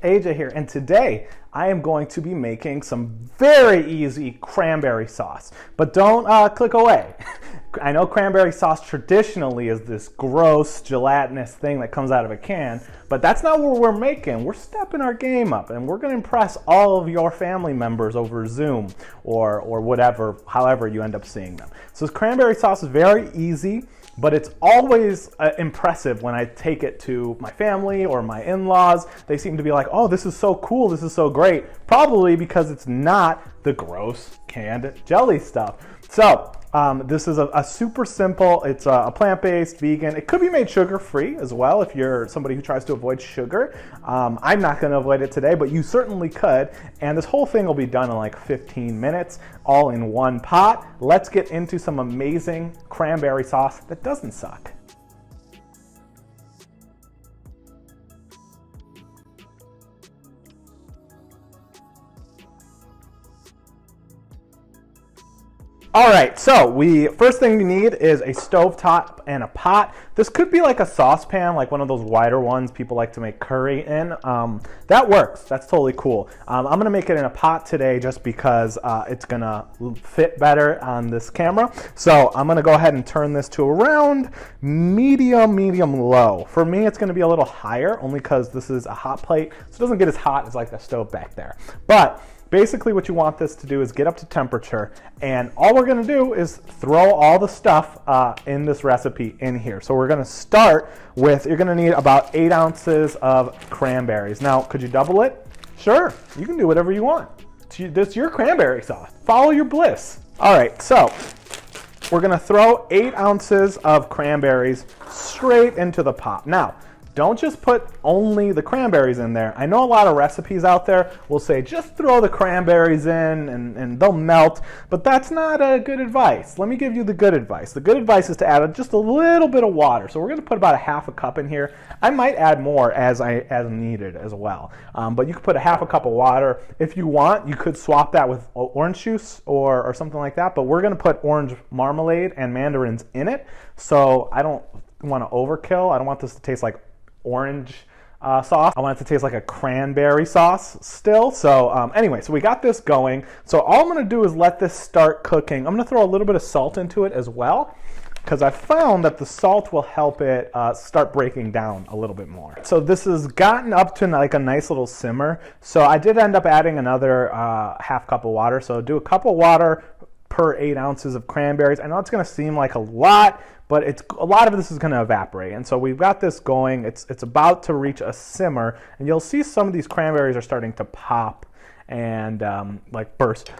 AJ here, and today I am going to be making some very easy cranberry sauce. But don't click away. I know cranberry sauce traditionally is this gross, gelatinous thing that comes out of a can, but that's not what we're making. We're stepping our game up, and we're going to impress all of your family members over Zoom or whatever, however you end up seeing them. So this cranberry sauce is very easy, but it's always impressive when I take it to my family or my in-laws. They seem to be like, oh, this is so cool, this is so great. Probably because it's not the gross canned jelly stuff. So this is a super simple, it's a plant-based, vegan. It could be made sugar-free as well if you're somebody who tries to avoid sugar. I'm not gonna avoid it today, but you certainly could. And this whole thing will be done in like 15 minutes, all in one pot. Let's get into some amazing cranberry sauce that doesn't suck. All right, so first thing we need is a stovetop and a pot. This could be like a saucepan, like one of those wider ones people like to make curry in. That works, that's totally cool. I'm gonna make it in a pot today just because it's gonna fit better on this camera. So I'm gonna go ahead and turn this to around medium low. For me, it's gonna be a little higher, only because this is a hot plate, so it doesn't get as hot as like the stove back there. But basically what you want this to do is get up to temperature, and all we're gonna do is throw all the stuff in this recipe in here. So we're gonna start with, you're gonna need about 8 ounces of cranberries. Now, could you double it? Sure, you can do whatever you want. It's your cranberry sauce. Follow your bliss. All right, so we're gonna throw 8 ounces of cranberries straight into the pot. Now, don't just put only the cranberries in there. I know a lot of recipes out there will say just throw the cranberries in and they'll melt, but that's not good advice. Let me give you the good advice. The good advice is to add just a little bit of water. So we're gonna put about a half a cup in here. I might add more as needed as well. But you could put a half a cup of water. If you want, you could swap that with orange juice or something like that, but we're gonna put orange marmalade and mandarins in it. So I don't wanna overkill. I don't want this to taste like orange sauce. I want it to taste like a cranberry sauce still. So anyway, so we got this going. So all I'm gonna do is let this start cooking. I'm gonna throw a little bit of salt into it as well, because I found that the salt will help it start breaking down a little bit more. So this has gotten up to like a nice little simmer. So I did end up adding another half cup of water. So do a cup of water per 8 ounces of cranberries. I know it's gonna seem like a lot, but a lot of this is going to evaporate. And so we've got this going. It's about to reach a simmer, and you'll see some of these cranberries are starting to pop and like burst.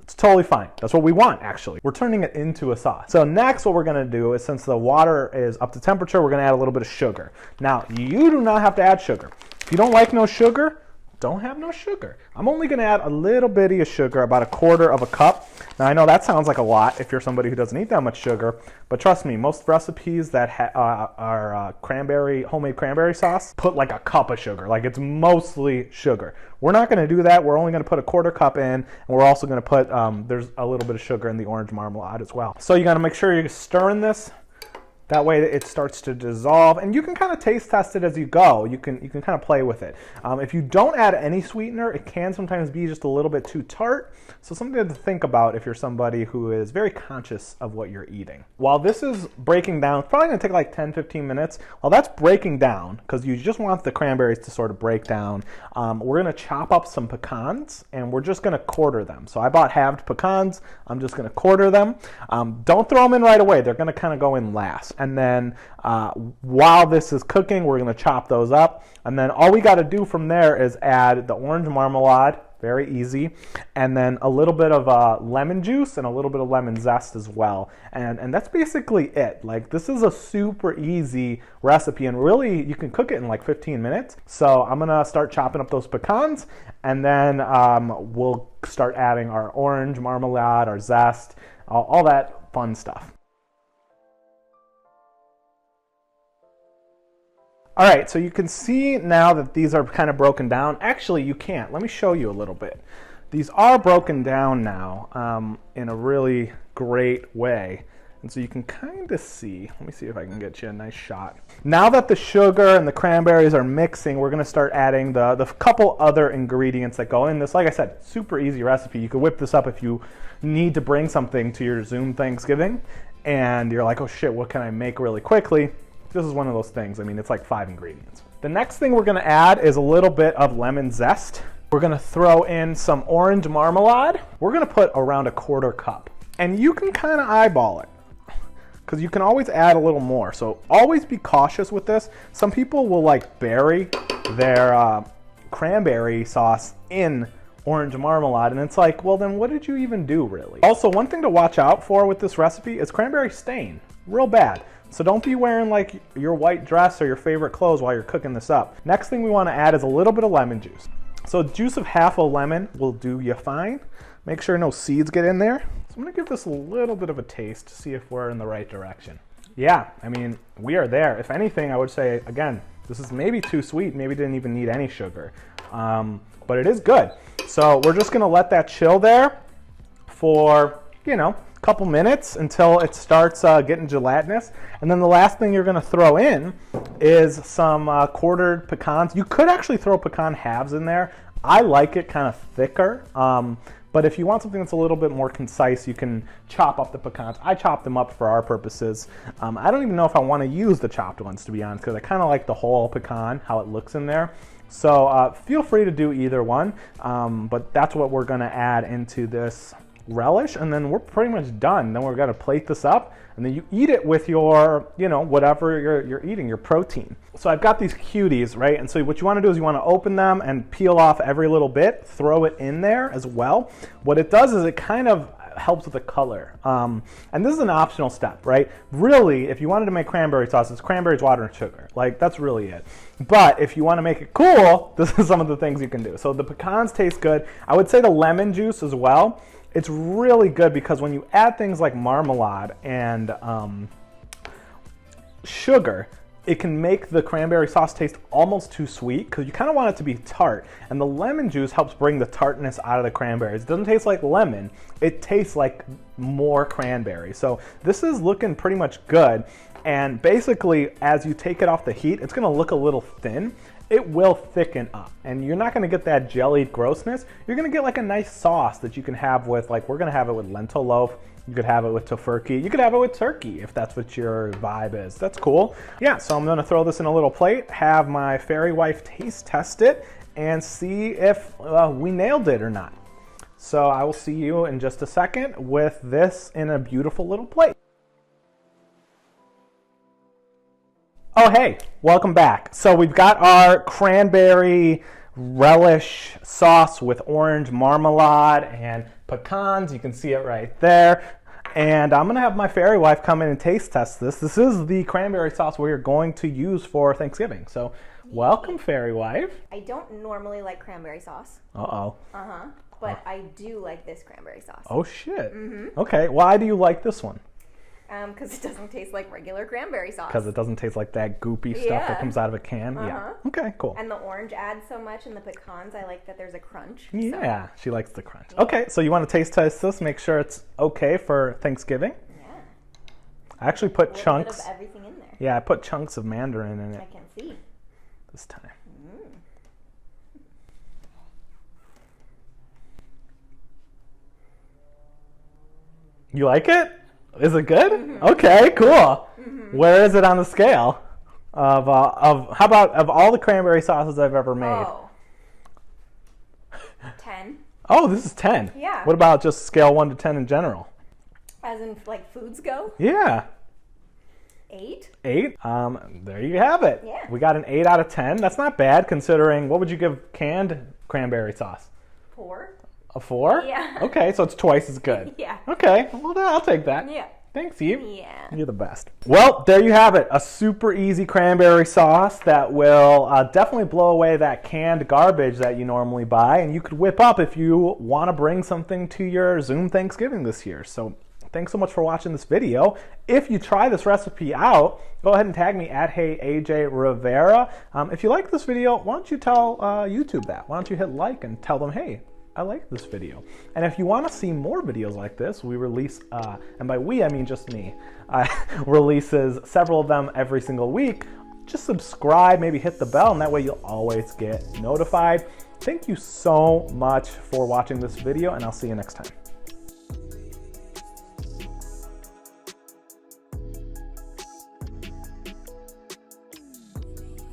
It's totally fine. That's what we want, actually. We're turning it into a sauce. So next what we're going to do is, since the water is up to temperature, we're going to add a little bit of sugar. Now, you do not have to add sugar. If you don't like no sugar, don't have no sugar. I'm only gonna add a little bitty of sugar, about 1/4 of a cup. Now I know that sounds like a lot if you're somebody who doesn't eat that much sugar, but trust me, most recipes that are homemade cranberry sauce put like a cup of sugar. Like, it's mostly sugar. We're not gonna do that. We're only gonna put 1/4 cup in, and we're also gonna put, there's a little bit of sugar in the orange marmalade as well. So you gotta make sure you're stirring this. That way it starts to dissolve, and you can kind of taste test it as you go. You can kind of play with it. If you don't add any sweetener, it can sometimes be just a little bit too tart. So something to think about if you're somebody who is very conscious of what you're eating. While this is breaking down, it's probably gonna take like 10-15 minutes. While that's breaking down, because you just want the cranberries to sort of break down, we're gonna chop up some pecans, and we're just gonna quarter them. So I bought halved pecans. I'm just gonna quarter them. Don't throw them in right away. They're gonna kind of go in last. And then while this is cooking, we're gonna chop those up. And then all we gotta do from there is add the orange marmalade, very easy, and then a little bit of lemon juice and a little bit of lemon zest as well. And that's basically it. Like, this is a super easy recipe, and really you can cook it in like 15 minutes. So I'm gonna start chopping up those pecans, and then we'll start adding our orange marmalade, our zest, all that fun stuff. All right, so you can see now that these are kind of broken down. Actually, you can't. Let me show you a little bit. These are broken down now in a really great way. And so you can kind of see, let me see if I can get you a nice shot. Now that the sugar and the cranberries are mixing, we're gonna start adding the couple other ingredients that go in this. Like I said, super easy recipe. You could whip this up if you need to bring something to your Zoom Thanksgiving and you're like, oh shit, what can I make really quickly? This is one of those things. I mean, it's like 5 ingredients. The next thing we're gonna add is a little bit of lemon zest. We're gonna throw in some orange marmalade. We're gonna put around a 1/4 cup. And you can kind of eyeball it, because you can always add a little more. So always be cautious with this. Some people will like bury their cranberry sauce in orange marmalade, and it's like, well then what did you even do really? Also, one thing to watch out for with this recipe is cranberry stain, real bad. So don't be wearing like your white dress or your favorite clothes while you're cooking this up. Next thing we want to add is a little bit of lemon juice. So juice of half a lemon will do you fine. Make sure no seeds get in there. So I'm gonna give this a little bit of a taste to see if we're in the right direction. Yeah, I mean, we are there. If anything, I would say, again, this is maybe too sweet, maybe didn't even need any sugar. But it is good. So we're just gonna let that chill there for, you know, a couple minutes until it starts getting gelatinous. And then the last thing you're gonna throw in is some quartered pecans. You could actually throw pecan halves in there. I like it kind of thicker. But if you want something that's a little bit more concise, you can chop up the pecans. I chop them up for our purposes. I don't even know if I want to use the chopped ones, to be honest, because I kind of like the whole pecan, how it looks in there. So feel free to do either one, but that's what we're gonna add into this relish, and then we're pretty much done. Then we're gonna plate this up, and then you eat it with your, you know, whatever you're eating, your protein. So I've got these cuties, right? And so what you wanna do is you wanna open them and peel off every little bit, throw it in there as well. What it does is it kind of helps with the color. And this is an optional step, right? Really, if you wanted to make cranberry sauce, it's cranberries, water, and sugar. Like, that's really it. But if you wanna make it cool, this is some of the things you can do. So the pecans taste good. I would say the lemon juice as well. It's really good because when you add things like marmalade and sugar, it can make the cranberry sauce taste almost too sweet because you kind of want it to be tart. And the lemon juice helps bring the tartness out of the cranberries. It doesn't taste like lemon, it tastes like more cranberry. So this is looking pretty much good. And basically, as you take it off the heat, it's gonna look a little thin. It will thicken up, and you're not gonna get that jellied grossness. You're gonna get like a nice sauce that you can have with, like, we're gonna have it with lentil loaf. You could have it with tofurkey. You could have it with turkey if that's what your vibe is. That's cool. Yeah, so I'm gonna throw this in a little plate, have my fairy wife taste test it, and see if we nailed it or not. So I will see you in just a second with this in a beautiful little plate. Oh, hey, welcome back. So we've got our cranberry relish sauce with orange marmalade and pecans. You can see it right there. And I'm gonna have my fairy wife come in and taste test this. This is the cranberry sauce we're going to use for Thanksgiving. So welcome, fairy wife. I don't normally like cranberry sauce. Uh-oh. But I do like this cranberry sauce. Oh, shit. Okay, why do you like this one? Because it doesn't taste like regular cranberry sauce. Because it doesn't taste like that goopy stuff that comes out of a can? Yeah. Okay, cool. And the orange adds so much, and the pecans, I like that there's a crunch. Yeah, so. She likes the crunch. Yeah. Okay, so you want to taste test this, make sure it's okay for Thanksgiving? Yeah. I actually put chunks. Bit of everything in there. Yeah, I put chunks of mandarin in it. I can see. This time. You like it? Is it good? Okay, cool. Where is it on the scale of how about of all the cranberry sauces I've ever made? Oh. 10. Oh, this is 10. Yeah. What about just scale 1 to 10 in general? As in, like, foods go? Yeah. 8. 8? There you have it. Yeah. We got an 8 out of 10. That's not bad considering. What would you give canned cranberry sauce? 4. A 4? Yeah. Okay, so it's twice as good. Yeah. Okay, well, I'll take that. Yeah. Thanks, Eve. Yeah. You're the best. Well, there you have it. A super easy cranberry sauce that will definitely blow away that canned garbage that you normally buy, and you could whip up if you want to bring something to your Zoom Thanksgiving this year. So thanks so much for watching this video. If you try this recipe out, go ahead and tag me at HeyAJ Rivera. If you like this video, why don't you tell YouTube that? Why don't you hit like and tell them, hey, I like this video. And if you want to see more videos like this, we release, and by we I mean just me, releases several of them every single week. Just subscribe, maybe hit the bell, and that way you'll always get notified. Thank you so much for watching this video, and I'll see you next time.